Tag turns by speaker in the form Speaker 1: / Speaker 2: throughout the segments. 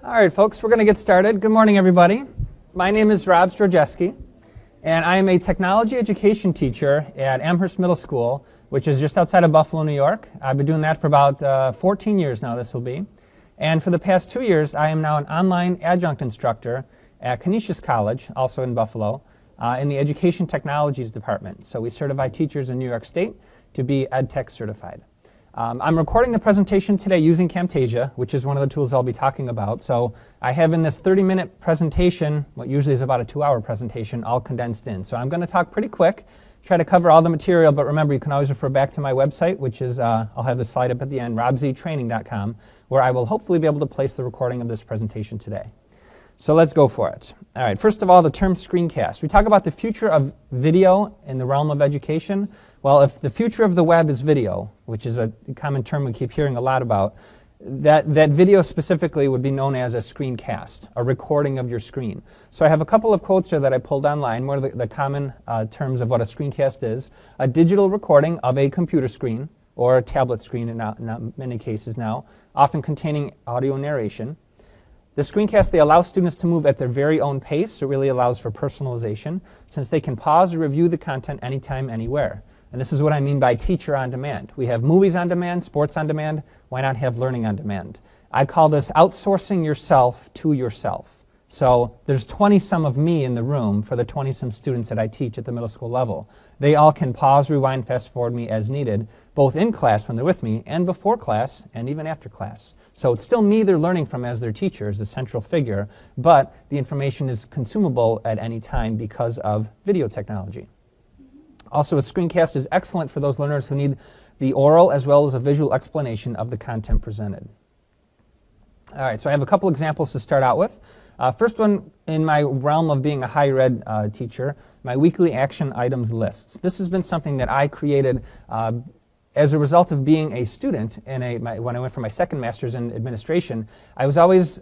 Speaker 1: All right, folks, we're going to get started. Good morning, everybody. My name is Rob Strojewski, and I am a technology education teacher at Amherst Middle School, which is just outside of Buffalo, New York. I've been doing that for about 14 years now, this will be. And for the past 2 years, I am now an online adjunct instructor at Canisius College, also in Buffalo, in the Education Technologies Department. So we certify teachers in New York State to be EdTech certified. I'm recording the presentation today using Camtasia, which is one of the tools I'll be talking about. So I have in this 30-minute presentation, what usually is about a 2-hour presentation, all condensed in. So I'm going to talk pretty quick, try to cover all the material, but remember you can always refer back to my website, which is, I'll have the slide up at the end, robztraining.com, where I will hopefully be able to place the recording of this presentation today. So let's go for it. All right, first of all, the term screencast. We talk about the future of video in the realm of education. Well, if the future of the web is video, which is a common term we keep hearing a lot about, that video specifically would be known as a screencast, a recording of your screen. So I have a couple of quotes here that I pulled online. One of the common terms of what a screencast is: a digital recording of a computer screen or a tablet screen in many cases now, often containing audio narration. The screencast, they allow students to move at their very own pace. So it really allows for personalization, since they can pause or review the content anytime, anywhere. And this is what I mean by teacher on demand. We have movies on demand, sports on demand. Why not have learning on demand? I call this outsourcing yourself to yourself. So there's 20-some of me in the room for the 20-some students that I teach at the middle school level. They all can pause, rewind, fast forward me as needed, both in class when they're with me and before class and even after class. So it's still me they're learning from as their teacher, as the central figure, but the information is consumable at any time because of video technology. Also, a screencast is excellent for those learners who need the oral as well as a visual explanation of the content presented. All right, so I have a couple examples to start out with. First one, in my realm of being a higher ed teacher, my weekly action items lists. This has been something that I created as a result of being a student when I went for my second master's in administration. I was always,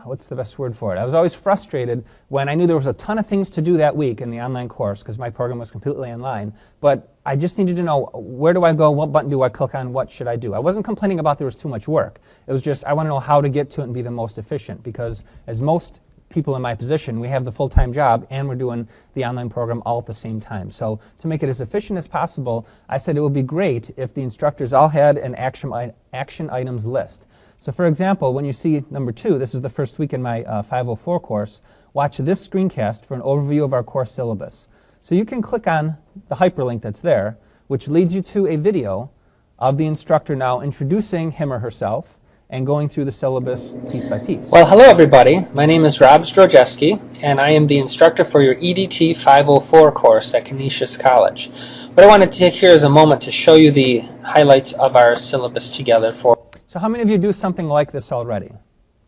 Speaker 1: what's the best word for it? I was always frustrated when I knew there was a ton of things to do that week in the online course, because my program was completely online, but I just needed to know, where do I go, what button do I click on, what should I do? I wasn't complaining about there was too much work. It was just, I want to know how to get to it and be the most efficient, because as most people in my position, we have the full-time job and we're doing the online program all at the same time. So to make it as efficient as possible, I said it would be great if the instructors all had an action items list. So for example, when you see number 2, this is the first week in my 504 course, watch this screencast for an overview of our course syllabus. So you can click on the hyperlink that's there, which leads you to a video of the instructor now introducing him or herself and going through the syllabus piece by piece. Well, hello everybody. My name is Rob Strojewski, and I am the instructor for your EDT 504 course at Canisius College. What I want to take here is a moment to show you the highlights of our syllabus together for. So how many of you do something like this already,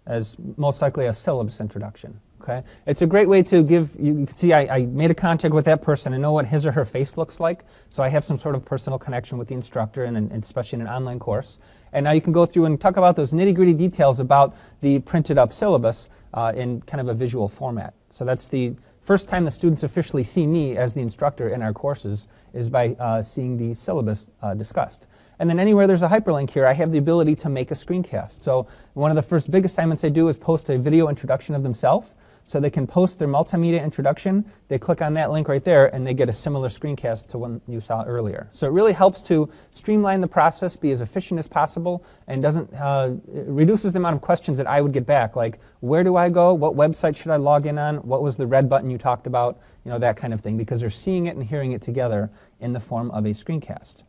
Speaker 1: as most likely a syllabus introduction? Okay. It's a great way to give, you can see I made a contact with that person and know what his or her face looks like, so I have some sort of personal connection with the instructor, and especially in an online course. And now you can go through and talk about those nitty-gritty details about the printed up syllabus in kind of a visual format. So that's the first time the students officially see me as the instructor in our courses, is by seeing the syllabus discussed. And then anywhere there's a hyperlink here, I have the ability to make a screencast. So one of the first big assignments I do is post a video introduction of themselves. So they can post their multimedia introduction, they click on that link right there, and they get a similar screencast to one you saw earlier. So it really helps to streamline the process, be as efficient as possible, and doesn't it reduces the amount of questions that I would get back, like, where do I go, what website should I log in on, what was the red button you talked about, you know, that kind of thing, because they're seeing it and hearing it together in the form of a screencast.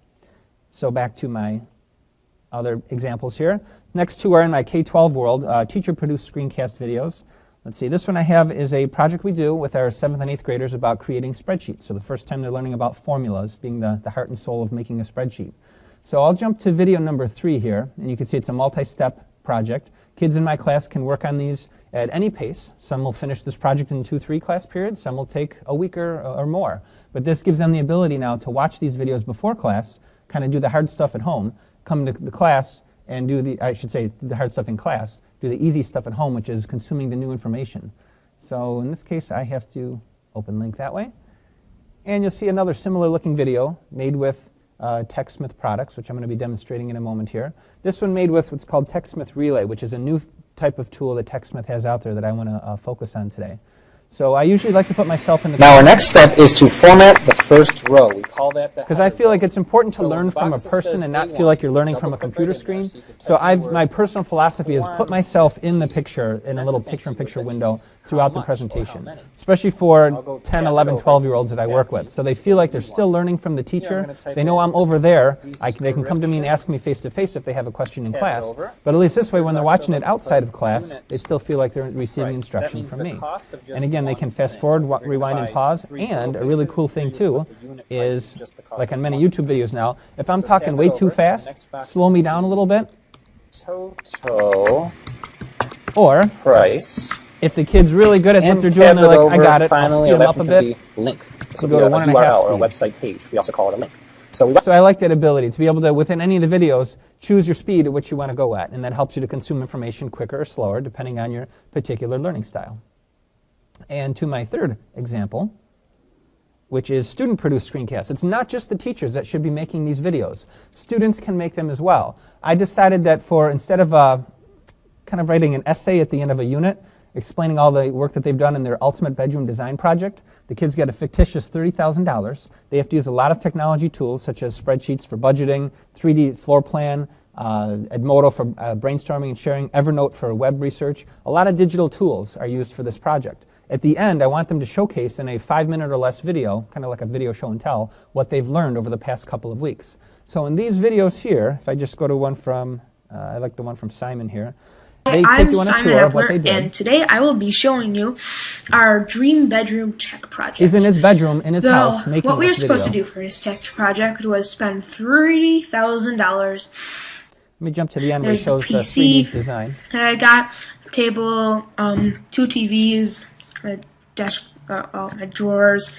Speaker 1: So back to my other examples here. Next two are in my K-12 world, teacher-produced screencast videos. Let's see, this one I have is a project we do with our 7th and 8th graders about creating spreadsheets. So the first time they're learning about formulas, being the heart and soul of making a spreadsheet. So I'll jump to video number 3 here, and you can see it's a multi-step project. Kids in my class can work on these at any pace. Some will finish this project in 2-3 class periods, some will take a week or more. But this gives them the ability now to watch these videos before class, kind of do the hard stuff at home, come to the class and do the, I should say, the hard stuff in class, do the easy stuff at home, which is consuming the new information. So in this case, I have to open link that way. And you'll see another similar looking video made with TechSmith products, which I'm going to be demonstrating in a moment here. This one made with what's called TechSmith Relay, which is a new type of tool that TechSmith has out there that I want to focus on today. So I usually like to put myself in the...
Speaker 2: Now our next step is to format the first row. We call that the...
Speaker 1: Because I feel like it's important to learn from a person and not feel like you're learning from a computer screen. So my personal philosophy is put myself in the picture, in a little picture-in-picture window throughout the presentation, especially for 10, 11, 12-year-olds that I work with. So they feel like they're still learning from the teacher. They know I'm over there. They can come to me and ask me face-to-face if they have a question in class. But at least this way, when they're watching it outside of class, they still feel like they're receiving instruction from me. And again, they can fast forward, rewind, and pause. And a really cool thing, too, is, like on many YouTube videos now, if I'm talking way too fast, slow me down a little bit.
Speaker 2: Total
Speaker 1: Or
Speaker 2: price.
Speaker 1: if the kid's really good at what they're doing, they're like, I got it, I'll speed them up a bit.
Speaker 2: Link.
Speaker 1: So go to 1.5
Speaker 2: URL or a
Speaker 1: speed.
Speaker 2: website page. We also call it a link. So
Speaker 1: I like that ability to be able to, within any of the videos, choose your speed at which you want to go at. And that helps you to consume information quicker or slower, depending on your particular learning style. And to my third example, which is student-produced screencasts. It's not just the teachers that should be making these videos. Students can make them as well. I decided that instead of kind of writing an essay at the end of a unit, explaining all the work that they've done in their ultimate bedroom design project, the kids get a fictitious $30,000. They have to use a lot of technology tools, such as spreadsheets for budgeting, 3D floor plan, Edmodo for brainstorming and sharing, Evernote for web research. A lot of digital tools are used for this project. At the end, I want them to showcase in a 5-minute or less video, kind of like a video show and tell, what they've learned over the past couple of weeks. So in these videos here, if I just go to one from, I like the one from Simon here. They take you on a tour of what they did.
Speaker 3: And today I will be showing you our dream bedroom tech project.
Speaker 1: He's in his bedroom, in his house, making this video.
Speaker 3: What we were supposed to do for his tech project was spend $30,000.
Speaker 1: Let me jump to the end where he shows the 3D design.
Speaker 3: I got a table, 2 TVs, a desk, drawers.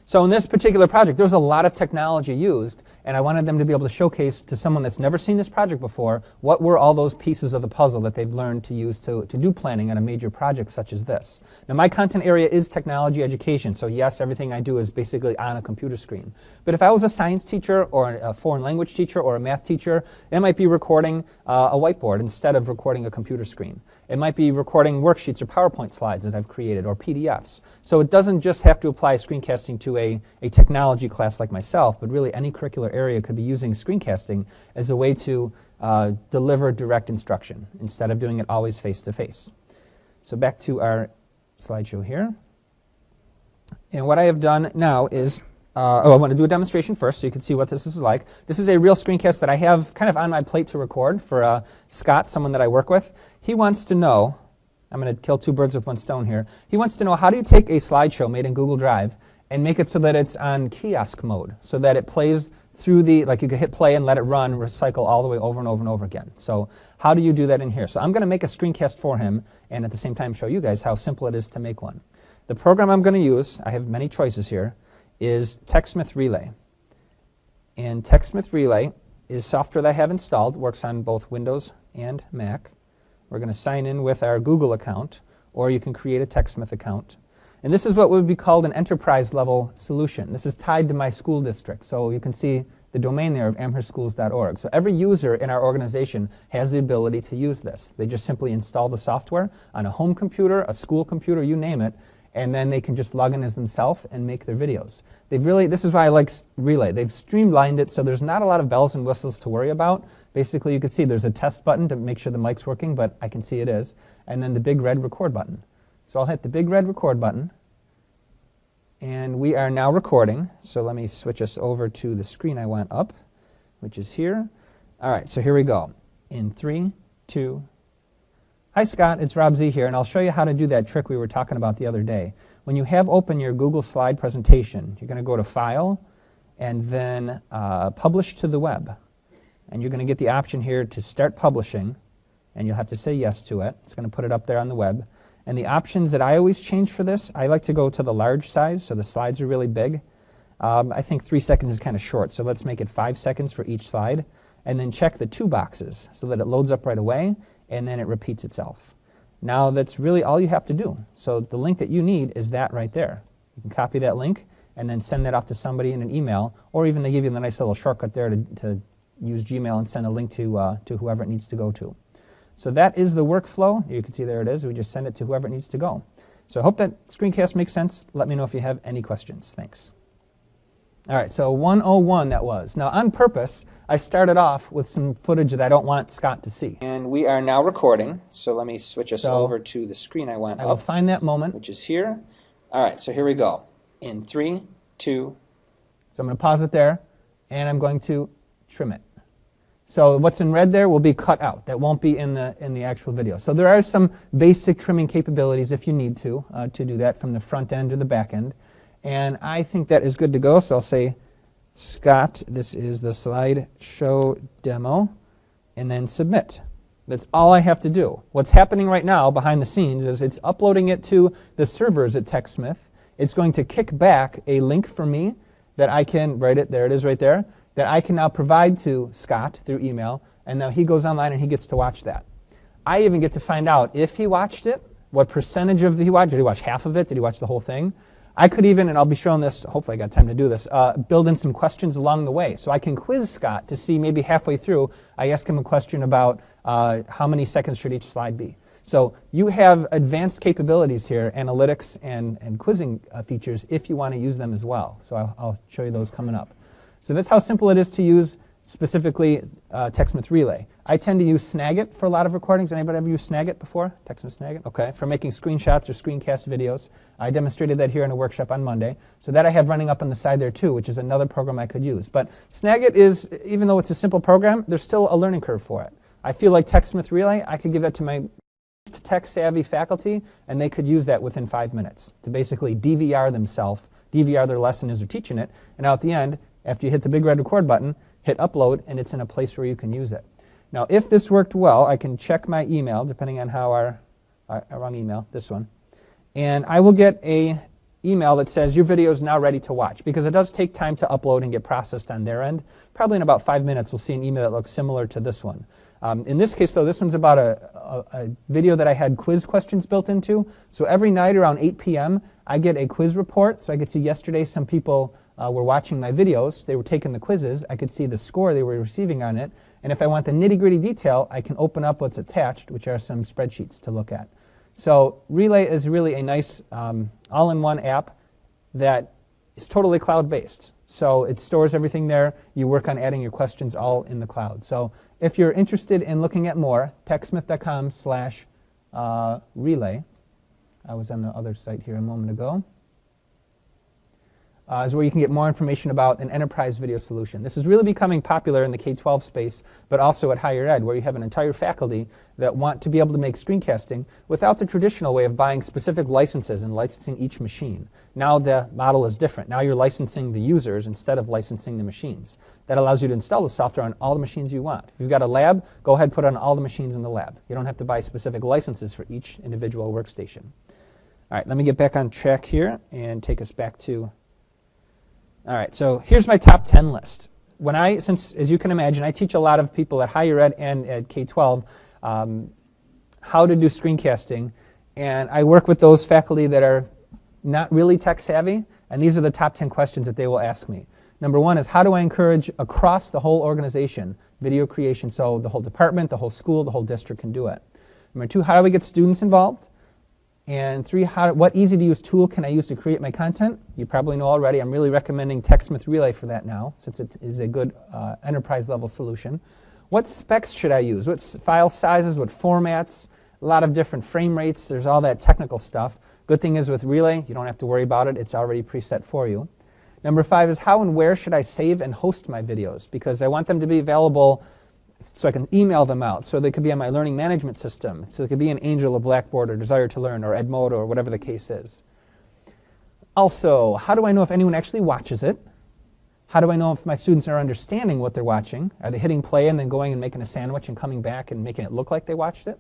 Speaker 1: So in this particular project, there was a lot of technology used, and I wanted them to be able to showcase to someone that's never seen this project before what were all those pieces of the puzzle that they've learned to use to do planning on a major project such as this. Now my content area is technology education, so yes, everything I do is basically on a computer screen. But if I was a science teacher or a foreign language teacher or a math teacher, it might be recording a whiteboard instead of recording a computer screen. It might be recording worksheets or PowerPoint slides that I've created or PDFs. So it doesn't just have to apply screencasting to a technology class like myself, but really any curricular area could be using screencasting as a way to deliver direct instruction instead of doing it always face-to-face. So back to our slideshow here. And what I have done now is, I want to do a demonstration first so you can see what this is like. This is a real screencast that I have kind of on my plate to record for Scott, someone that I work with. He wants to know, I'm going to kill 2 birds with 1 stone here. He wants to know, how do you take a slideshow made in Google Drive and make it so that it's on kiosk mode, so that it plays through like you could hit play and let it run, recycle all the way over and over and over again. So how do you do that in here? So I'm going to make a screencast for him and at the same time show you guys how simple it is to make one. The program I'm going to use, I have many choices here, is TechSmith Relay. And TechSmith Relay is software that I have installed, works on both Windows and Mac. We're going to sign in with our Google account, or you can create a TechSmith account. And this is what would be called an enterprise level solution. This is tied to my school district. So you can see the domain there of amherstschools.org. So every user in our organization has the ability to use this. They just simply install the software on a home computer, a school computer, you name it, and then they can just log in as themselves and make their videos. This is why I like Relay. They've streamlined it so there's not a lot of bells and whistles to worry about. Basically, you can see there's a test button to make sure the mic's working, but I can see it is, and then the big red record button. So I'll hit the big red record button, and we are now recording. So let me switch us over to the screen I want up, which is here. All right, so here we go. In 3, 2, Hi Scott, it's Rob Z here, and I'll show you how to do that trick we were talking about the other day. When you have open your Google slide presentation, you're going to go to File, and then Publish to the Web. And you're going to get the option here to start publishing, and you'll have to say yes to it. It's going to put it up there on the web. And the options that I always change for this, I like to go to the large size, so the slides are really big. I think 3 seconds is kind of short, so let's make it 5 seconds for each slide. And then check the 2 boxes so that it loads up right away, and then it repeats itself. Now that's really all you have to do. So the link that you need is that right there. You can copy that link, and then send that off to somebody in an email, or even they give you the nice little shortcut there to use Gmail and send a link to whoever it needs to go to. So that is the workflow. You can see there it is. We just send it to whoever it needs to go. So I hope that screencast makes sense. Let me know if you have any questions. Thanks. All right, so 101 that was. Now on purpose, I started off with some footage that I don't want Scott to see. And we are now recording, so let me switch us over to the screen I went
Speaker 2: Oh.
Speaker 1: up. I will find that moment.
Speaker 2: which is here. All right, so here we go. In 3, 2.
Speaker 1: So I'm going to pause it there, and I'm going to trim it. So what's in red there will be cut out. That won't be in the actual video. So there are some basic trimming capabilities if you need to do that from the front end or the back end. And I think that is good to go. So I'll say, Scott, this is the slideshow demo, and then submit. That's all I have to do. What's happening right now behind the scenes is it's uploading it to the servers at TechSmith. It's going to kick back a link for me that I can, there it is right there, that I can now provide to Scott through email, and now he goes online and he gets to watch that. I even get to find out if he watched it, what percentage of he watched. Did he watch half of it? Did he watch the whole thing? I could even, and I'll be showing this, hopefully I got time to do this, build in some questions along the way. So I can quiz Scott to see maybe halfway through, I ask him a question about how many seconds should each slide be. So you have advanced capabilities here, analytics and quizzing features if you want to use them as well. So I'll show you those coming up. So that's how simple it is to use specifically TechSmith Relay. I tend to use Snagit for a lot of recordings. Anybody ever used Snagit before? TechSmith Snagit? Okay, for making screenshots or screencast videos. I demonstrated that here in a workshop on Monday. So that I have running up on the side there too, which is another program I could use. But Snagit is, even though it's a simple program, there's still a learning curve for it. I feel like TechSmith Relay, I could give that to my tech-savvy faculty, and they could use that within 5 minutes to basically DVR themselves, DVR their lesson as they're teaching it, and out at the end, after you hit the big red record button, hit upload, and it's in a place where you can use it. Now, if this worked well, I can check my email, depending on how our wrong email, this one, and I will get a email that says your video is now ready to watch, because it does take time to upload and get processed on their end. Probably in about 5 minutes, we'll see an email that looks similar to this one. In this case, though, this one's about a video that I had quiz questions built into. So every night around 8 p.m., I get a quiz report. So I could see yesterday some people were watching my videos. They were taking the quizzes. I could see the score they were receiving on it. And if I want the nitty-gritty detail, I can open up what's attached, which are some spreadsheets to look at. So Relay is really a nice all-in-one app that is totally cloud-based. So it stores everything there. You work on adding your questions all in the cloud. So if you're interested in looking at more, techsmith.com/relay. I was on the other site here a moment ago. Is where you can get more information about an enterprise video solution. This is really becoming popular in the K-12 space, but also at higher ed, where you have an entire faculty that want to be able to make screencasting without the traditional way of buying specific licenses and licensing each machine. Now the model is different. Now you're licensing the users instead of licensing the machines. That allows you to install the software on all the machines you want. If you've got a lab, go ahead and put it on all the machines in the lab. You don't have to buy specific licenses for each individual workstation. All right, let me get back on track here and take us back to... All right, so here's my top 10 list. Since, as you can imagine, I teach a lot of people at higher ed and at K-12 how to do screencasting, and I work with those faculty that are not really tech savvy, and these are the top 10 questions that they will ask me. Number one is, how do I encourage across the whole organization video creation so the whole department, the whole school, the whole district can do it? Number two, how do we get students involved? And three, what easy-to-use tool can I use to create my content? You probably know already, I'm really recommending TechSmith Relay for that now, since it is a good enterprise-level solution. What specs should I use? What file sizes, what formats? A lot of different frame rates. There's all that technical stuff. Good thing is with Relay, you don't have to worry about it. It's already preset for you. Number 5 is, how and where should I save and host my videos? Because I want them to be available so I can email them out. So they could be on my learning management system. So they could be in Angel or Blackboard or Desire to Learn or Edmodo or whatever the case is. Also, how do I know if anyone actually watches it? How do I know if my students are understanding what they're watching? Are they hitting play and then going and making a sandwich and coming back and making it look like they watched it?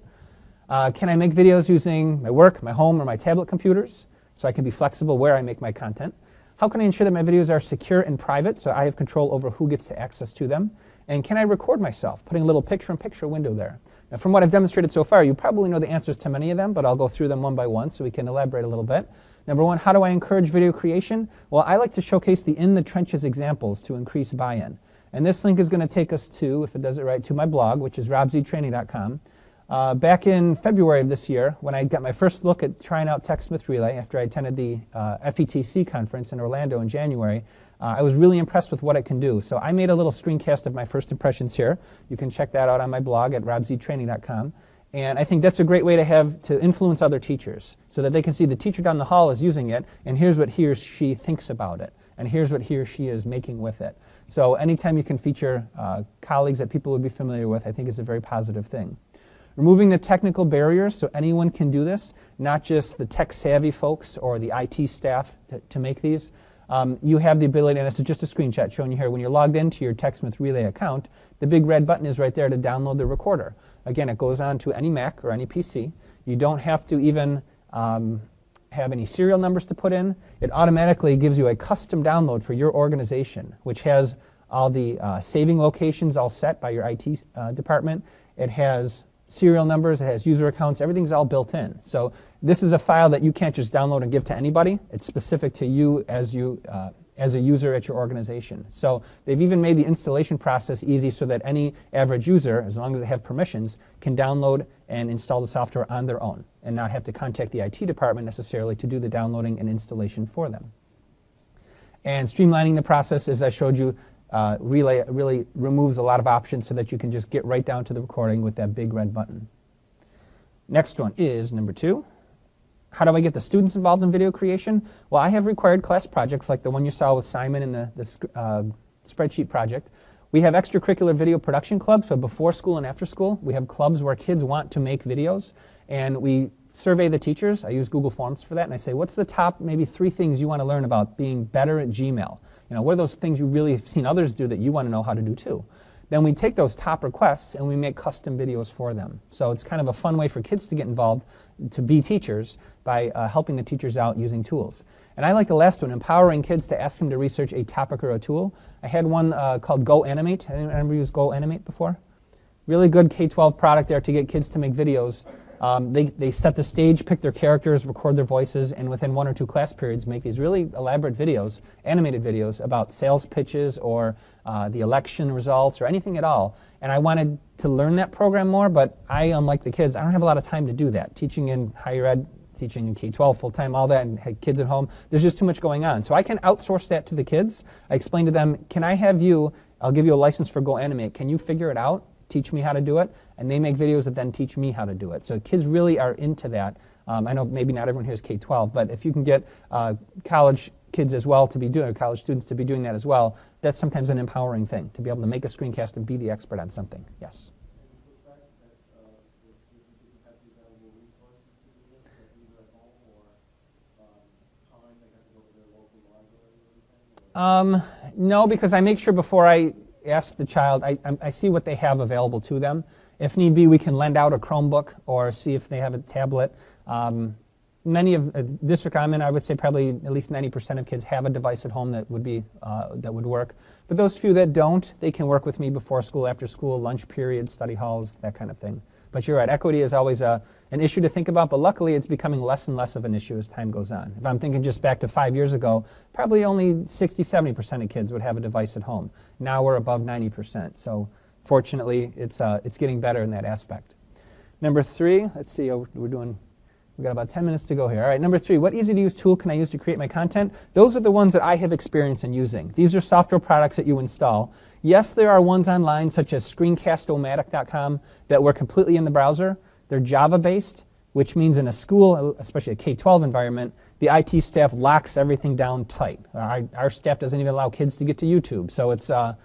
Speaker 1: Can I make videos using my work, my home, or my tablet computers so I can be flexible where I make my content? How can I ensure that my videos are secure and private so I have control over who gets access to them? And can I record myself, putting a little picture-in-picture window there? Now, from what I've demonstrated so far, you probably know the answers to many of them, but I'll go through them one by one so we can elaborate a little bit. Number one, how do I encourage video creation? Well, I like to showcase the in-the-trenches examples to increase buy-in. And this link is going to take us to, if it does it right, to my blog, which is robztraining.com. Back in February of this year, when I got my first look at trying out TechSmith Relay after I attended the FETC conference in Orlando in January, I was really impressed with what it can do. So I made a little screencast of my first impressions here. You can check that out on my blog at robztraining.com. And I think that's a great way to influence other teachers so that they can see the teacher down the hall is using it, and here's what he or she thinks about it, and here's what he or she is making with it. So anytime you can feature colleagues that people would be familiar with, I think is a very positive thing. Removing the technical barriers so anyone can do this, not just the tech-savvy folks or the IT staff to make these. You have the ability, and this is just a screenshot showing you here, when you're logged into your TechSmith Relay account, the big red button is right there to download the recorder. Again, it goes on to any Mac or any PC. You don't have to even have any serial numbers to put in. It automatically gives you a custom download for your organization, which has all the saving locations all set by your IT department. It has serial numbers, it has user accounts, everything's all built in. So this is a file that you can't just download and give to anybody. It's specific to you as a user at your organization. So they've even made the installation process easy so that any average user, as long as they have permissions, can download and install the software on their own and not have to contact the IT department necessarily to do the downloading and installation for them. And streamlining the process, as I showed you, Relay really removes a lot of options so that you can just get right down to the recording with that big red button. Next one is number 2. How do I get the students involved in video creation? Well, I have required class projects like the one you saw with Simon in the spreadsheet project. We have extracurricular video production clubs, so before school and after school. We have clubs where kids want to make videos, and we survey the teachers. I use Google Forms for that, and I say, what's the top maybe 3 things you want to learn about being better at Gmail? You know, what are those things you really have seen others do that you want to know how to do too? Then we take those top requests and we make custom videos for them. So it's kind of a fun way for kids to get involved, to be teachers, by helping the teachers out using tools. And I like the last one, empowering kids to ask them to research a topic or a tool. I had one called GoAnimate. Anyone ever used GoAnimate before? Really good K-12 product there to get kids to make videos. They set the stage, pick their characters, record their voices, and within 1 or 2 class periods make these really elaborate videos, animated videos about sales pitches or the election results or anything at all. And I wanted to learn that program more, but I, unlike the kids, I don't have a lot of time to do that. Teaching in higher ed, teaching in K-12 full-time, all that, and had kids at home, there's just too much going on. So I can outsource that to the kids. I explain to them, can I have you, I'll give you a license for GoAnimate, can you figure it out? Teach me how to do it, and they make videos that then teach me how to do it. So kids really are into that. I know maybe not everyone here is K-12, but if you can get college kids as well to be doing, or college students to be doing that as well, that's sometimes an empowering thing, to be able to make a screencast and be the expert on something. Yes? No, because I make sure before I ask the child, I see what they have available to them. If need be, we can lend out a Chromebook or see if they have a tablet. Many of district I'm in, I would say probably at least 90% of kids have a device at home that would work. But those few that don't, they can work with me before school, after school, lunch period, study halls, that kind of thing. But you're right, equity is always an issue to think about, but luckily it's becoming less and less of an issue as time goes on. If I'm thinking just back to 5 years ago, probably only 60, 70% of kids would have a device at home. Now we're above 90%. So fortunately, it's getting better in that aspect. Number 3, let's see, we've got about 10 minutes to go here. All right, number 3, what easy-to-use tool can I use to create my content? Those are the ones that I have experience in using. These are software products that you install. Yes, there are ones online, such as Screencast-O-Matic.com, that work completely in the browser. They're Java-based, which means in a school, especially a K-12 environment, the IT staff locks everything down tight. Our staff doesn't even allow kids to get to YouTube. So it's, I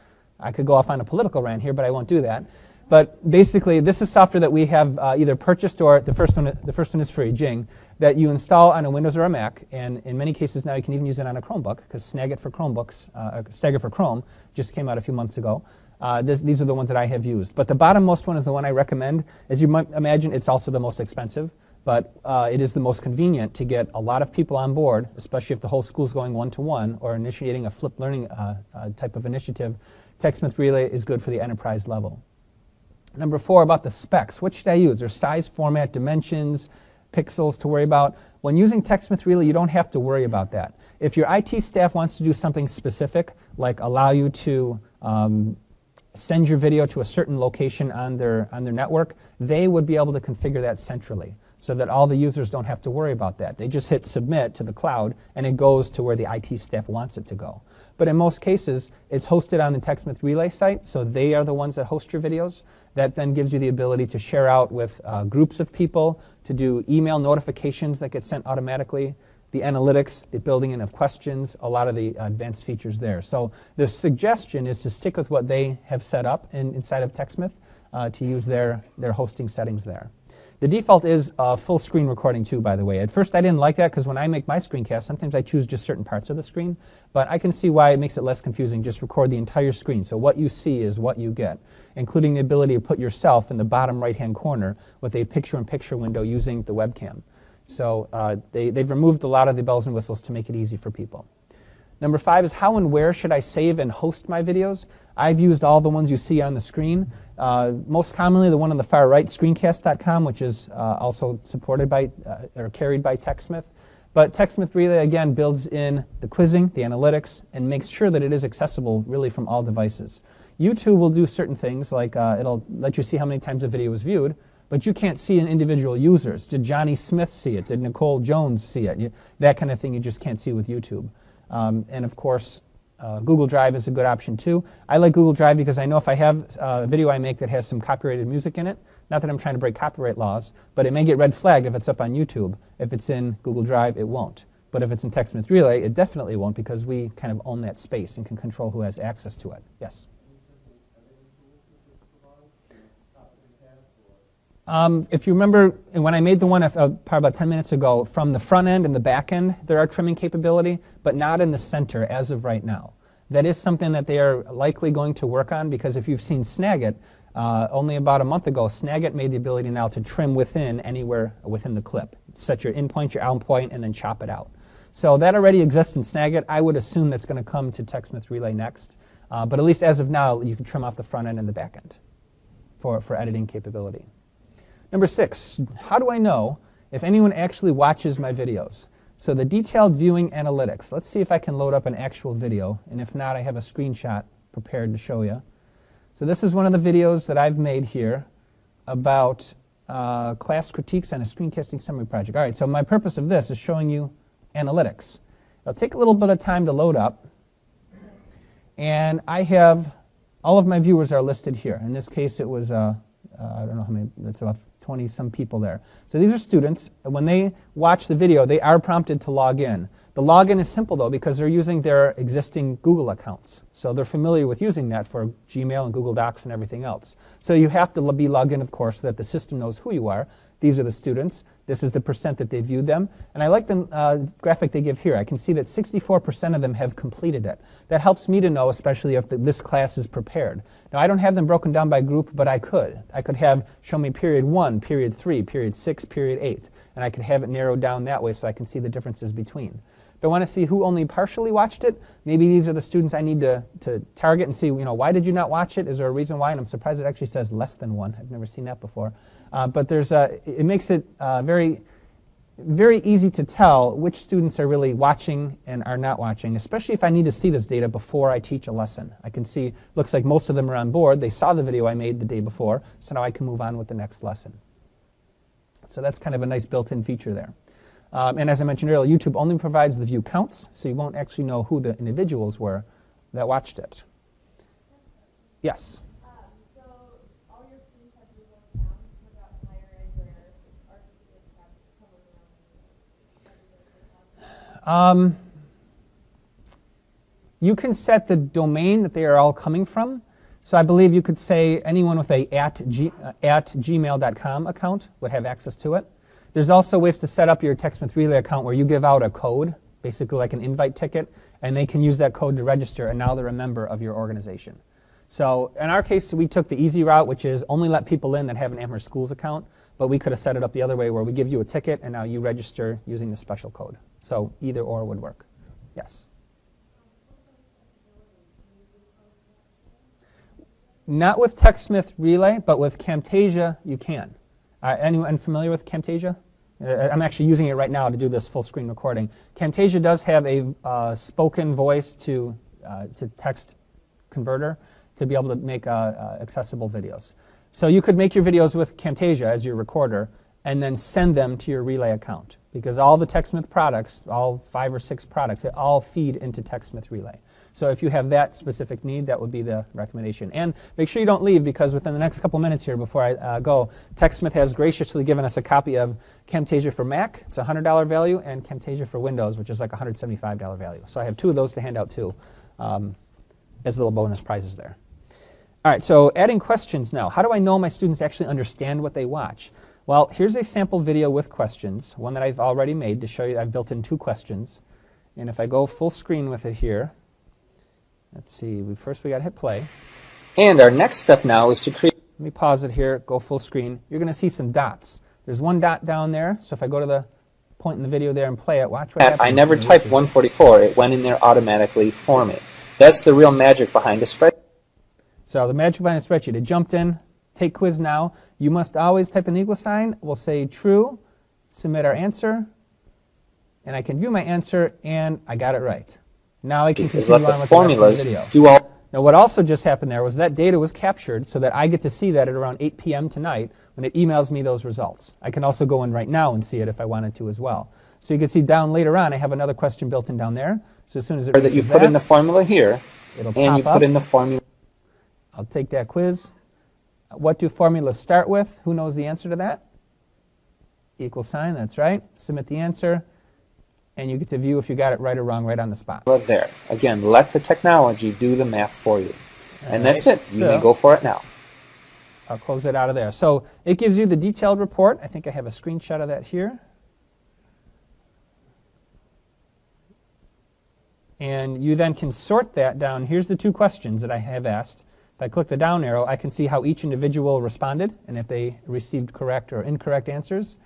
Speaker 1: could go off on a political rant here, but I won't do that. But basically, this is software that we have either purchased, or the first one is free, Jing, that you install on a Windows or a Mac, and in many cases now you can even use it on a Chromebook, because Snagit for Chromebooks, Snagit for Chrome just came out a few months ago. These are the ones that I have used. But the bottommost one is the one I recommend. As you might imagine, it's also the most expensive, but it is the most convenient to get a lot of people on board, especially if the whole school's going one-to-one or initiating a flipped learning type of initiative. TechSmith Relay is good for the enterprise level. Number 4, about the specs. What should I use? There's size, format, dimensions, pixels to worry about. When using TechSmith Relay, you don't have to worry about that. If your IT staff wants to do something specific, like allow you to send your video to a certain location on their network, they would be able to configure that centrally so that all the users don't have to worry about that. They just hit submit to the cloud and it goes to where the IT staff wants it to go. But in most cases, it's hosted on the TechSmith Relay site, so they are the ones that host your videos. That then gives you the ability to share out with groups of people, to do email notifications that get sent automatically, the analytics, the building in of questions, a lot of the advanced features there. So the suggestion is to stick with what they have set up inside of TechSmith to use their hosting settings there. The default is full screen recording too, by the way. At first I didn't like that because when I make my screencast, sometimes I choose just certain parts of the screen, but I can see why it makes it less confusing. Just record the entire screen. So what you see is what you get, including the ability to put yourself in the bottom right-hand corner with a picture-in-picture window using the webcam. So they've removed a lot of the bells and whistles to make it easy for people. Number 5 is how and where should I save and host my videos? I've used all the ones you see on the screen. Most commonly the one on the far right, screencast.com, which is also supported by or carried by TechSmith. But TechSmith Relay, again, builds in the quizzing, the analytics, and makes sure that it is accessible really from all devices. YouTube will do certain things, like it'll let you see how many times a video was viewed, but you can't see an individual users. Did Johnny Smith see it? Did Nicole Jones see it? That kind of thing you just can't see with YouTube. And of course, Google Drive is a good option too. I like Google Drive because I know if I have a video I make that has some copyrighted music in it, not that I'm trying to break copyright laws, but it may get red flagged if it's up on YouTube. If it's in Google Drive, it won't. But if it's in TechSmith Relay, it definitely won't because we kind of own that space and can control who has access to it. Yes? If you remember, when I made the one probably about 10 minutes ago, from the front end and the back end, there are trimming capability, but not in the center as of right now. That is something that they are likely going to work on because if you've seen Snagit, only about a month ago, Snagit made the ability now to trim within anywhere within the clip. Set your in point, your out point, and then chop it out. So that already exists in Snagit. I would assume that's going to come to TechSmith Relay next. But at least as of now, you can trim off the front end and the back end for editing capability. Number 6, how do I know if anyone actually watches my videos? So the detailed viewing analytics. Let's see if I can load up an actual video, and if not, I have a screenshot prepared to show you. So this is one of the videos that I've made here about class critiques on a screencasting summary project. All right, so my purpose of this is showing you analytics. It'll take a little bit of time to load up, and I have all of my viewers are listed here. In this case, it was I don't know how many, it's about 20-some people there. So these are students. When they watch the video, they are prompted to log in. The login is simple, though, because they're using their existing Google accounts. So they're familiar with using that for Gmail and Google Docs and everything else. So you have to be logged in, of course, so that the system knows who you are. These are the students. This is the percent that they viewed them. And I like the graphic they give here. I can see that 64% of them have completed it. That helps me to know, especially if this class is prepared. Now, I don't have them broken down by group, but I could. I could have show me period 1, period 3, period 6, period 8. And I could have it narrowed down that way so I can see the differences between. If I want to see who only partially watched it, maybe these are the students I need to target and see, why did you not watch it? Is there a reason why? And I'm surprised it actually says less than 1. I've never seen that before. But it makes it very, very easy to tell which students are really watching and are not watching, especially if I need to see this data before I teach a lesson. I can see, looks like most of them are on board. They saw the video I made the day before, so now I can move on with the next lesson. So that's kind of a nice built-in feature there. And as I mentioned earlier, YouTube only provides the view counts, so you won't actually know who the individuals were that watched it. Yes?
Speaker 4: So all your students have Google accounts without higher ed where our students have public accounts.
Speaker 1: You can set the domain that they are all coming from. So I believe you could say anyone with a at gmail.com account would have access to it. There's also ways to set up your TechSmith Relay account where you give out a code, basically like an invite ticket, and they can use that code to register, and now they're a member of your organization. So in our case, we took the easy route, which is only let people in that have an Amherst Schools account, but we could have set it up the other way where we give you a ticket, and now you register using the special code. So either or would work. Yes? Not with TechSmith Relay, but with Camtasia, you can. Anyone familiar with Camtasia? I'm actually using it right now to do this full screen recording. Camtasia does have a spoken voice to text converter to be able to make accessible videos. So you could make your videos with Camtasia as your recorder and then send them to your Relay account, because all the TechSmith products, all 5 or 6 products, they all feed into TechSmith Relay. So if you have that specific need, that would be the recommendation. And make sure you don't leave, because within the next couple minutes here before I go, TechSmith has graciously given us a copy of Camtasia for Mac. It's a $100 value, and Camtasia for Windows, which is like a $175 value. So I have 2 of those to hand out too, as little bonus prizes there. All right, so adding questions now. How do I know my students actually understand what they watch? Well, here's a sample video with questions, one that I've already made to show you. I've built in 2 questions. And if I go full screen with it here, let's see, first we got to hit play.
Speaker 2: And our next step now is to create.
Speaker 1: Let me pause it here, go full screen. You're going to see some dots. There's 1 dot down there, so if I go to the point in the video there and play it, watch what happens.
Speaker 2: I never typed 144. It went in there automatically for me. That's the real magic behind a spreadsheet.
Speaker 1: So the magic behind a spreadsheet. It jumped in, take quiz now. You must always type an equal sign. We'll say true, submit our answer, and I can view my answer, and I got it right. Now I can continue
Speaker 2: Let
Speaker 1: on
Speaker 2: the
Speaker 1: with
Speaker 2: formulas
Speaker 1: the video.
Speaker 2: do all.
Speaker 1: Now what also just happened there was that data was captured so that I get to see that at around 8 p.m. tonight when it emails me those results. I can also go in right now and see it if I wanted to as well. So you can see down later on I have another question built in down there. So as soon as it
Speaker 2: that you put in the formula here,
Speaker 1: it'll
Speaker 2: and you
Speaker 1: pop
Speaker 2: put
Speaker 1: up.
Speaker 2: in the formula.
Speaker 1: I'll take that quiz. What do formulas start with? Who knows the answer to that? Equal sign, that's right. Submit the answer, and you get to view if you got it right or wrong right on the spot.
Speaker 2: There. Again, let the technology do the math for you. And
Speaker 1: All
Speaker 2: that's
Speaker 1: right,
Speaker 2: it. You may go for it now.
Speaker 1: I'll close it out of there. So it gives you the detailed report. I think I have a screenshot of that here. And you then can sort that down. Here's the 2 questions that I have asked. If I click the down arrow, I can see how each individual responded and if they received correct or incorrect answers.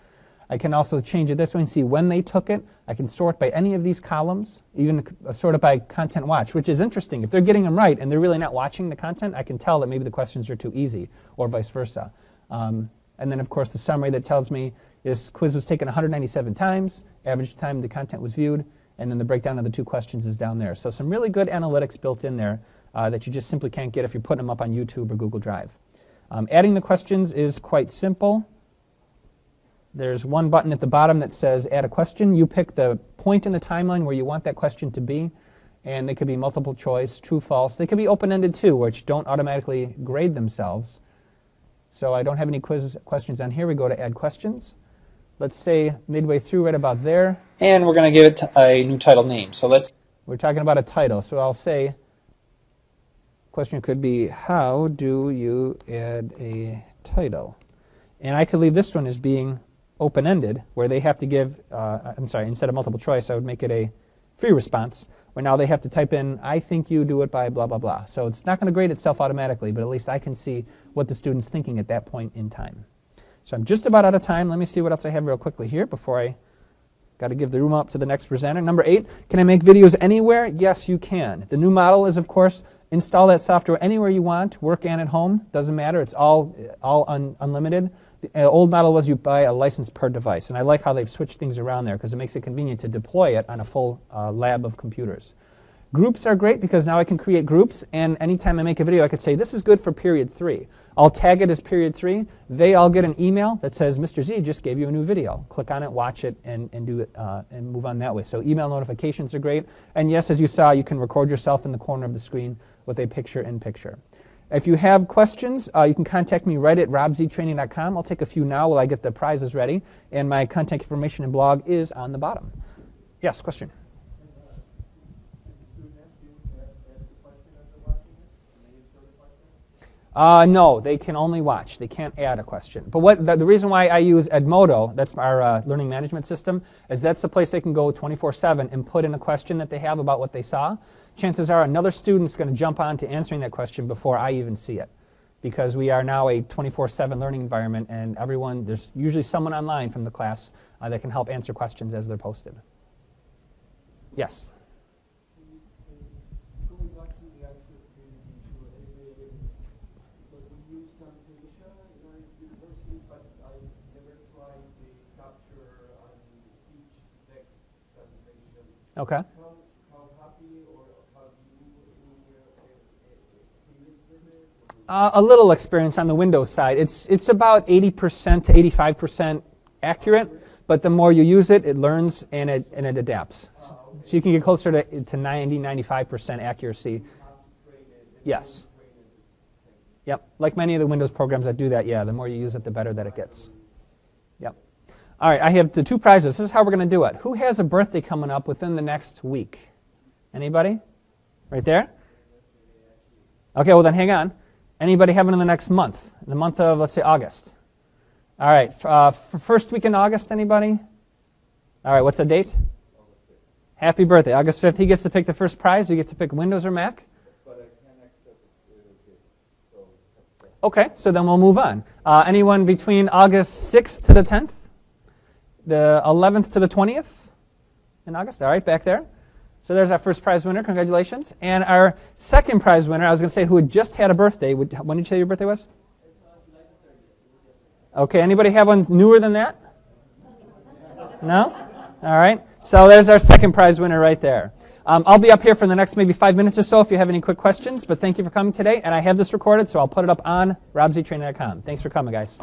Speaker 1: I can also change it this way and see when they took it. I can sort by any of these columns, even sort it by content watch, which is interesting. If they're getting them right and they're really not watching the content, I can tell that maybe the questions are too easy, or vice versa. And then, of course, the summary that tells me this quiz was taken 197 times, average time the content was viewed, and then the breakdown of the 2 questions is down there. So some really good analytics built in there that you just simply can't get if you're putting them up on YouTube or Google Drive. Adding the questions is quite simple. There's 1 button at the bottom that says add a question. You pick the point in the timeline where you want that question to be, and they could be multiple choice, true, false. They could be open-ended too, which don't automatically grade themselves. So I don't have any questions on here. We go to add questions. Let's say midway through right about there.
Speaker 2: And we're going to give it a new title name. So
Speaker 1: we're talking about a title. So I'll say, question could be, how do you add a title? And I could leave this one as being open-ended, where they have to give, instead of multiple choice, I would make it a free response, where now they have to type in, I think you do it by blah, blah, blah. So it's not going to grade itself automatically, but at least I can see what the student's thinking at that point in time. So I'm just about out of time. Let me see what else I have real quickly here before I got to give the room up to the next presenter. Number 8, can I make videos anywhere? Yes, you can. The new model is, of course, install that software anywhere you want, work and at home, doesn't matter. It's all unlimited. The old model was you buy a license per device, and I like how they've switched things around there because it makes it convenient to deploy it on a full lab of computers. Groups are great because now I can create groups, and anytime I make a video I could say this is good for period 3. I'll tag it as period 3. They all get an email that says Mr. Z just gave you a new video. Click on it, watch it, and do it, and move on that way. So email notifications are great. And yes, as you saw, you can record yourself in the corner of the screen with a picture-in-picture. If you have questions, you can contact me right at robztraining.com. I'll take a few now while I get the prizes ready. And my contact information and blog is on the bottom. Yes, question? No, they can only watch. They can't add a question. But the reason why I use Edmodo, that's our learning management system, is that's the place they can go 24/7 and put in a question that they have about what they saw. Chances are another student's going to jump on to answering that question before I even see it, because we are now a 24/7 learning environment, and there's usually someone online from the class that can help answer questions as they're posted. Yes?
Speaker 5: Going back to the accessibility issue, but we use Camtasia in our university, but I never tried the capture
Speaker 1: Okay.
Speaker 5: How happy or how you in your experience with it?
Speaker 1: A little experience on the Windows side. It's about 80% to 85% accurate, but the more you use it, it learns and it adapts. So you can get closer to 90, 95% accuracy. Yes. Yep. Like many of the Windows programs that do that, yeah, the more you use it, the better that it gets. Yep. All right, I have the 2 prizes. This is how we're going to do it. Who has a birthday coming up within the next week? Anybody? Right there? Okay, well then hang on. Anybody having in the next month? In the month of, let's say, August. All right, for first week in August, anybody? All right, what's the date? Happy birthday, August 5th. He gets to pick the first prize. You get to pick Windows or Mac.
Speaker 5: But I can't accept it. So
Speaker 1: Okay, so then we'll move on. Anyone between August 6th to the 10th? The 11th to the 20th in August? All right, back there. So there's our first prize winner. Congratulations. And our second prize winner, I was going to say, who had just had a birthday. When did you say your birthday was? Okay, anybody have one newer than that? No? All right. So there's our second prize winner right there. I'll be up here for the next maybe 5 minutes or so if you have any quick questions. But thank you for coming today. And I have this recorded, so I'll put it up on robztraining.com. Thanks for coming, guys.